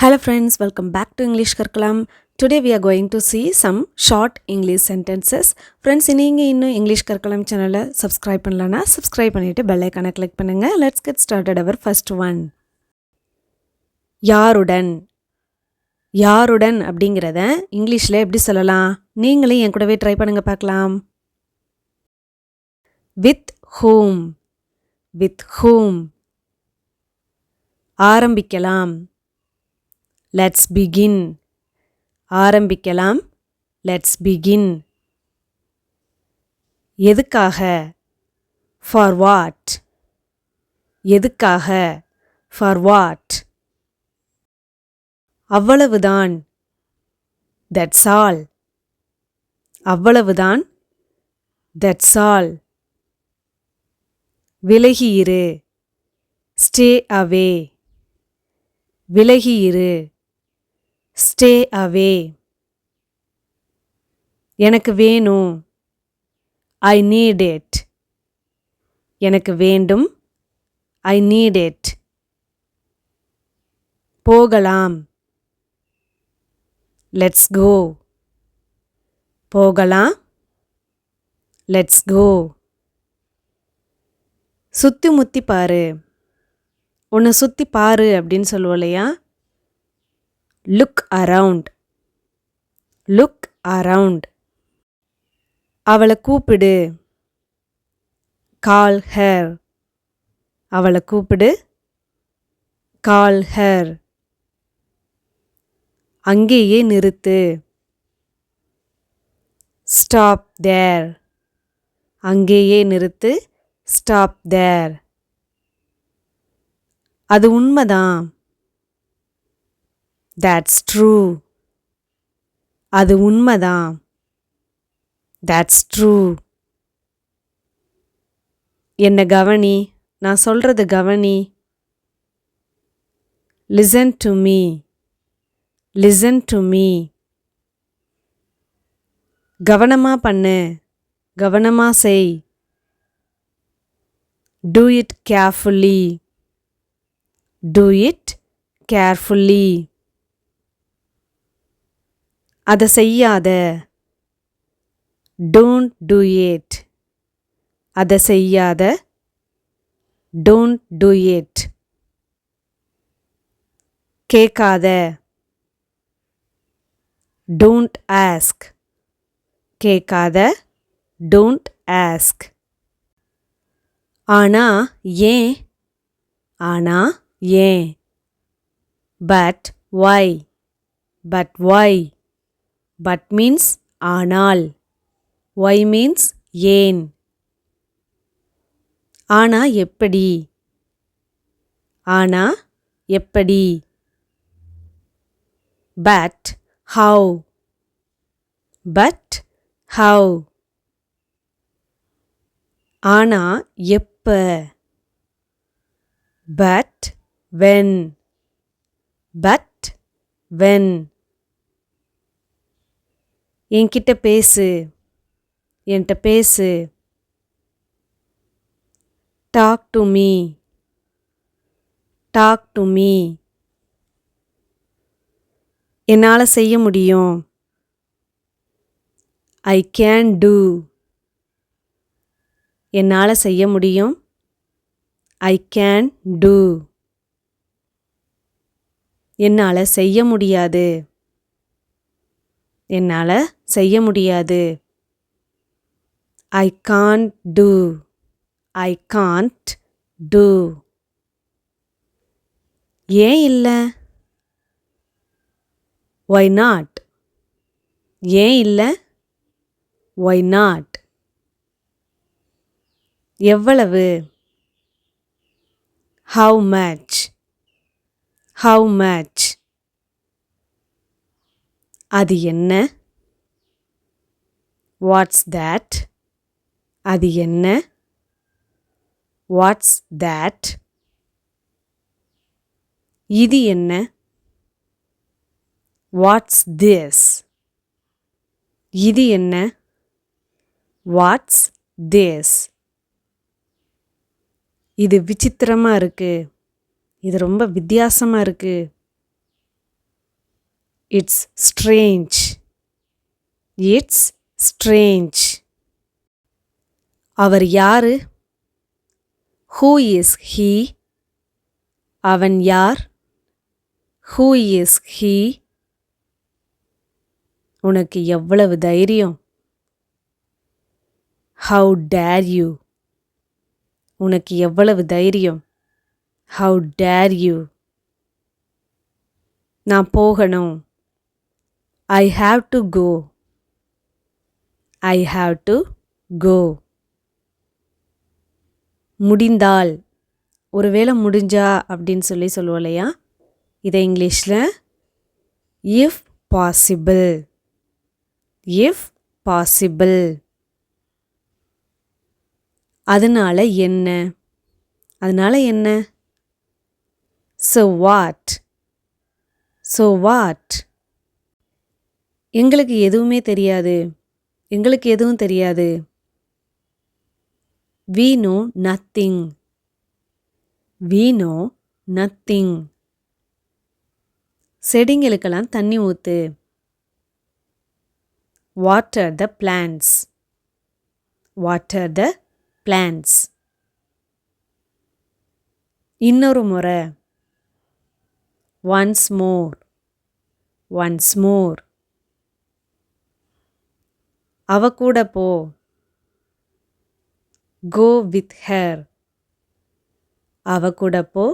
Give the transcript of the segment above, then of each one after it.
Hello friends, welcome back to English Karkalam. Today we are going to see some short English sentences. Friends, நீங்க இன்னும் English Karkalam channel subscribe பண்ணலனா subscribe பண்ணிட்டு bell icon click பண்ணுங்க. Let's get started our first one. யாருடன் யாருடன் அப்படிங்கறத இங்கிலீஷ்ல எப்படி சொல்லலாம்? நீங்களே என் கூடவே ட்ரை பண்ணுங்க பார்க்கலாம். With whom? With whom? ஆரம்பிக்கலாம். Let's begin. ஆரம்பிக்கலாம். Let's begin. எதுக்காக? For what? எதுக்காக? For what? அவ்வளவுதான். That's all. அவ்வளவுதான். That's all. விலகி இரு. Stay away. விலகி இரு. Stay away. எனக்கு வேணும். I need it. எனக்கு வேண்டும். I need it. போகலாம். Let's go. போகலாம். Let's go. சுத்தி முத்தி பாரு. உன்னை சுத்தி பாரு அப்படின்னு சொல்லுவோம் இல்லையா? Look around. Look around. அவளை கூப்பிடு. Call her. அவளை கூப்பிடு. Call her. அங்கேயே நிறுத்து. Stop there. அங்கேயே நிறுத்து. Stop there. அது உண்மைதான். That's true. அது உண்மைதான். That's true. என்ன கவனி. நான் சொல்றது கவனி. Listen to me. Listen to me. கவனமா பண்ணு. கவனமா செய். Do it carefully. Do it carefully. அதை செய்யாத. Don't do it. அதை செய்யாத. Don't do it. கேட்காத. Don't ask. கேட்காத. Don't ask. ஆனா ஏன்? ஆனா ஏன்? But why? But why? But means ஆனால். Why means ஏன். ஆனா எப்படி? ஆனா எப்படி? But how? But how? ஆனா எப்ப? But when? But when? என்கிட்ட பேசு. என்கிட்ட பேசு. Talk to me. Talk to me. என்னால செய்ய முடியும். I can do. என்னால செய்ய முடியும். I can do. என்னால செய்ய முடியாது. என்னால செய்ய முடியாது. I can't do. I can't do. ஏன் இல்ல? Why not? ஏன் இல்ல? Why not? எவ்வளவு? How much? How much? அது என்ன? What's that? அது என்ன? What's that? இது என்ன? What's this? இது என்ன? What's this? இது விசித்திரமா இருக்கு. இது ரொம்ப வித்தியாசமா இருக்கு. It's strange. It's strange. அவர் யாரு? Who is he? அவன் யார்? Who is he? உனக்கு எவ்வளவு தைரியம்? How dare you? உனக்கு எவ்வளவு தைரியம்? How dare you? நான் போகணும். I have to go. I have to go. முடிந்தால், ஒருவேளை முடிஞ்சா அப்படின்னு சொல்லுவோம் இல்லையா? இதை இங்கிலீஷில் if possible. if possible. அதனால என்ன? அதனால என்ன? So what? So what? எங்களுக்கு எதுவுமே தெரியாது. எங்களுக்கு எதுவும் தெரியாது. We know nothing. We know nothing. செடிங்களுக்கெல்லாம் தண்ணி ஊத்து. Water the plants. Water the plants. இன்னொரு முறை. Once more. Once more. அவ கூட போ. Go with her. அவ கூட போ.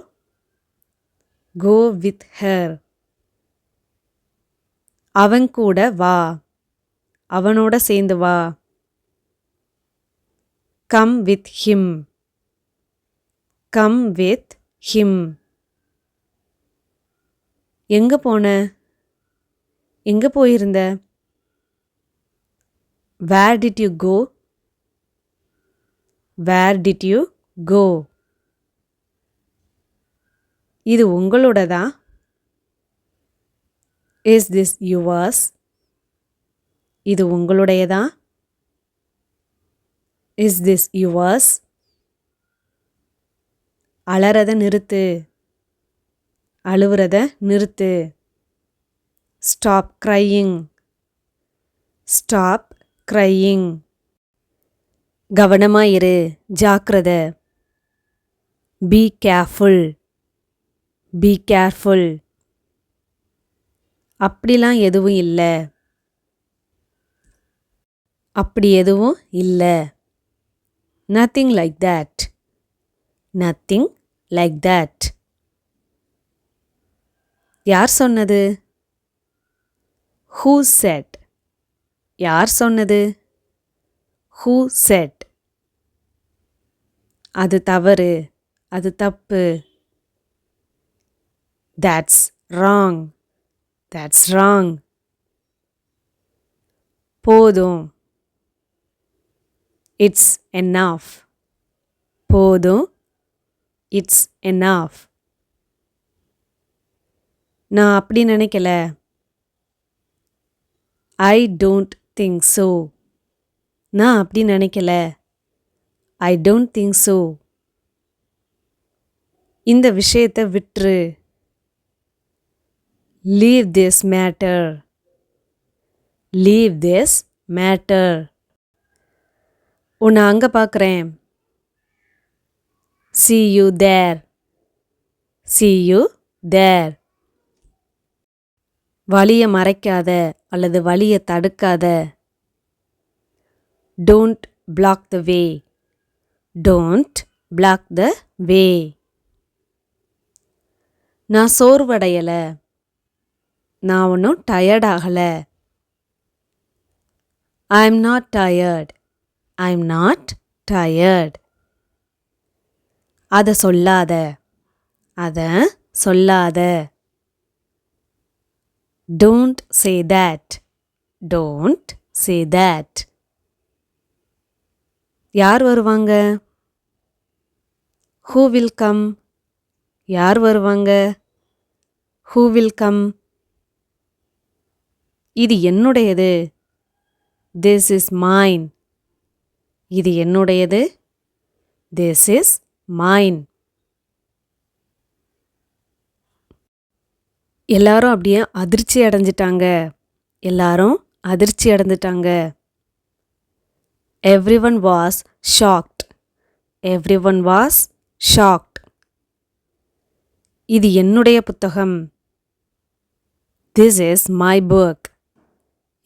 Go with her. அவன் கூட வா. அவனோட சேர்ந்து வா. Come with him. Come with him. எங்க போன? எங்க போயிருந்த? Where did you go? Where did you go? இது உங்களோடதா? Is this yours? இது உங்களுடையதா? Is this yours? அலறத நிறுத்து. அழுவுறத நிறுத்து. Stop crying. Stop crying. கவனமாயிரு. ஜாக்கிரதை. Be careful. Be careful. அப்படிலாம் எதுவும் இல்லை. அப்படி எதுவும் இல்லை. Nothing like that. Nothing like that. யார் சொன்னது? Who said? யார் சொன்னது? Who said? அது தவறு. அது தப்பு. That's wrong. That's wrong. போதும். It's enough. போதும். It's enough. நான் அப்படி நினைக்கல. I don't think so. நான் அப்படி நினைக்கல. I don't think so. இந்த விஷயத்தை விட்டுரு. Leave this matter. Leave this matter. உன்னை அங்க பார்க்குறேன். See you there. See you there. வலியை மறைக்காத அல்லது வலியை தடுக்காத. Don't block the way. Don't block the way. நான் சோர்வடையல. நான் ஒன்றும் டயர்ட் ஆகல. I'm not tired. I'm not tired. அதை சொல்லாத. அதை சொல்லாத. Don't say that. Don't say that. யார் வருவாங்க? Who will come? யார் வருவாங்க? Who will come? இது என்னுடையது. This is mine. இது என்னுடையது. This is mine. எல்லாரும் அப்படியே அதிர்ச்சி அடைஞ்சிட்டாங்க. எல்லாரும் அதிர்ச்சி அடைஞ்சிட்டாங்க. Everyone was shocked. Everyone was shocked. இது என்னுடைய புத்தகம். This is my book.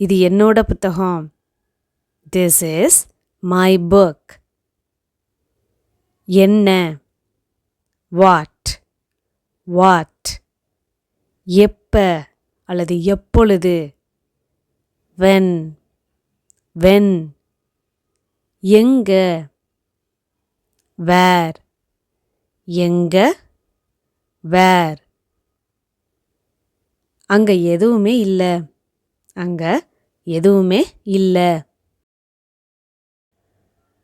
இது என்னோட புத்தகம். This is my book. என்ன? What? What? எப்ப அல்லது எப்பொழுது? When? When? எங்க? Where? எங்க? Where? அங்க எதுவுமே இல்லை. அங்க எதுவுமே இல்லை.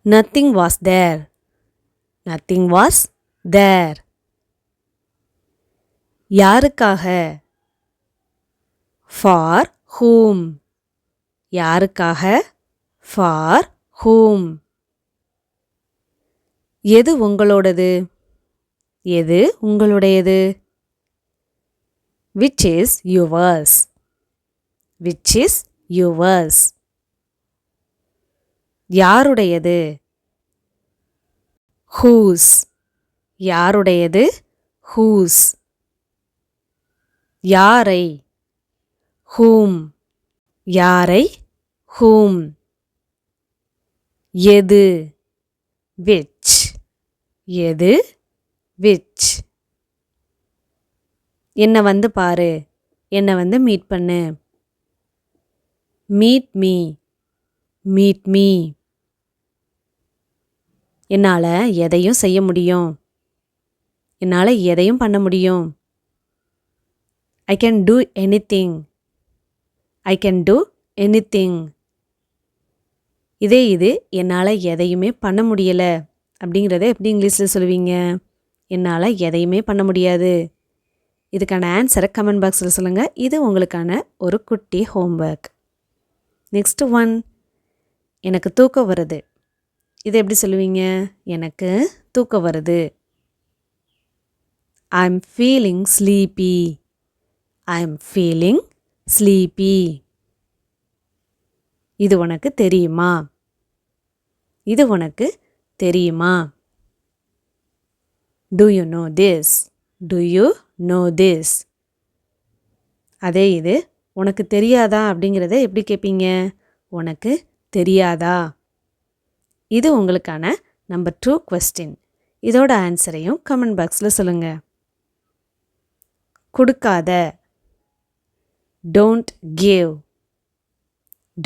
Nothing was there. Nothing was there. யாருக்காக? For whom? யாருக்காக? For whom? எது உங்களோடது? எது உங்களுடையது? Which is yours? Which is yours? யாருடையது? Whose? யாருடையது? Whose? யாரை? Whom? யாரை? Whom? எது? Which? எது? Which? என்னை வந்து பாரு. என்னை வந்து மீட் பண்ணு. Meet me. Meet me. என்னால் எதையும் செய்ய முடியும். என்னால் எதையும் பண்ண முடியும். I can do anything. I can do anything. இது என்னால் எதையுமே பண்ண முடியலை அப்படிங்கிறத எப்படி இங்கிலீஷில் சொல்லுவீங்க? என்னால் எதையுமே பண்ண முடியாது. இதுக்கான ஆன்சரை கமெண்ட் பாக்ஸில் சொல்லுங்கள். இது உங்களுக்கான ஒரு குட்டி ஹோம்ஒர்க். நெக்ஸ்ட் ஒன், எனக்கு தூக்கம் வருது. இது எப்படி சொல்லுவீங்க? எனக்கு தூக்கம் வருது. I'm feeling sleepy. I'm feeling sleepy. இது உனக்கு தெரியுமா? இது உனக்கு தெரியுமா? Do you know this? Do you know this? அதே இது உனக்கு தெரியாதா அப்படிங்கிறத எப்படி கேட்பீங்க? உனக்கு தெரியாதா? இது உங்களுக்கான நம்பர் 2 கொஸ்டின். இதோட ஆன்சரையும் கமெண்ட் பாக்ஸில் சொல்லுங்கள். கொடுக்காத. Don't give.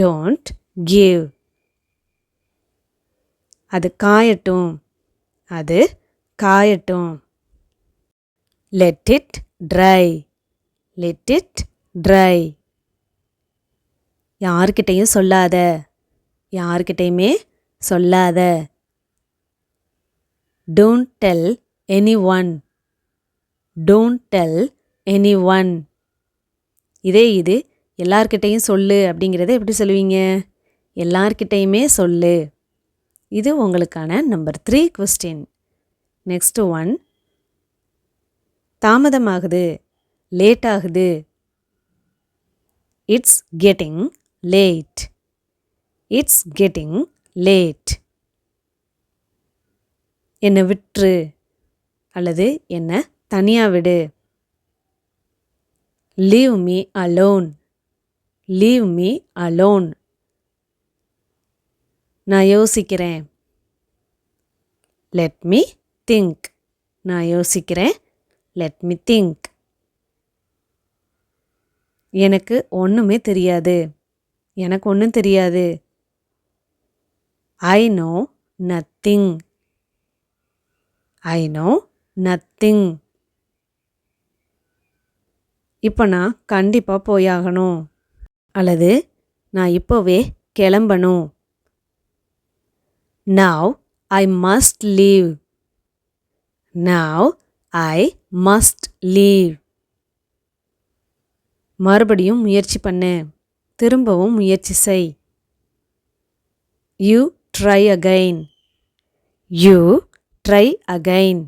Don't give. அது காயட்டும். அது காயட்டும். Let it dry. Let it dry. யார்கிட்டையும் சொல்லாத. யார்கிட்டையுமே சொல்லாத. Don't tell anyone. Don't tell anyone. இது எல்லார்கிட்டையும் சொல்லு அப்படிங்கிறத எப்படி சொல்லுவீங்க? எல்லார்கிட்டையுமே சொல்லு. இது உங்களுக்கான நம்பர் 3 கொஸ்டின். நெக்ஸ்ட் ஒன், தாமதமாகுது. லேட் ஆகுது. It's getting late. It's getting late. என்னை விட்டுரு அல்லது என்னை தனியாக விடு. Leave me alone. Leave me alone. நான் யோசிக்கிறேன். Let me think. நான் யோசிக்கிறேன். Let me think. எனக்கு ஒன்றுமே தெரியாது. எனக்கு ஒன்றும் தெரியாது. I know nothing. I know nothing. இப்போ நான் கண்டிப்பாக போயாகணும் அல்லது நான் இப்போவே கிளம்பணும். Now I must leave. Now I must leave. மறுபடியும் முயற்சி பண்ணு. திரும்பவும் முயற்சி செய். You try again. You try again.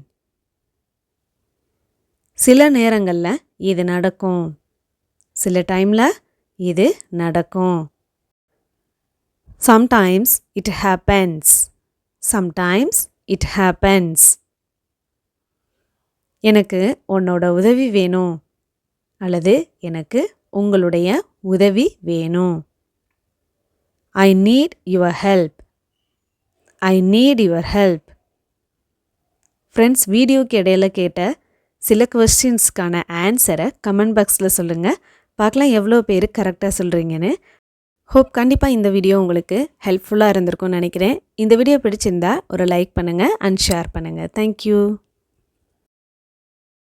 சில நேரங்களில் இது நடக்கும். சில டைமில் இது நடக்கும். Sometimes it happens. Sometimes it happens. எனக்கு உன்னோட உதவி வேணும் அல்லது எனக்கு உங்களுடைய உதவி வேணும். I need your help. I need your help. Friends, வீடியோக்கு இடையில கேட்ட சில கொஸ்டின்ஸ்க்கான ஆன்சரை கமெண்ட் பாக்ஸில் சொல்லுங்கள். பார்க்கலாம் எவ்வளோ பேர் கரெக்டாக சொல்கிறீங்கன்னு. ஹோப் கண்டிப்பாக இந்த வீடியோ உங்களுக்கு ஹெல்ப்ஃபுல்லாக இருந்திருக்கும்னு நினைக்கிறேன். இந்த வீடியோ பிடிச்சிருந்தா ஒரு லைக் பண்ணுங்கள் அண்ட் ஷேர் பண்ணுங்கள். தேங்க்யூ.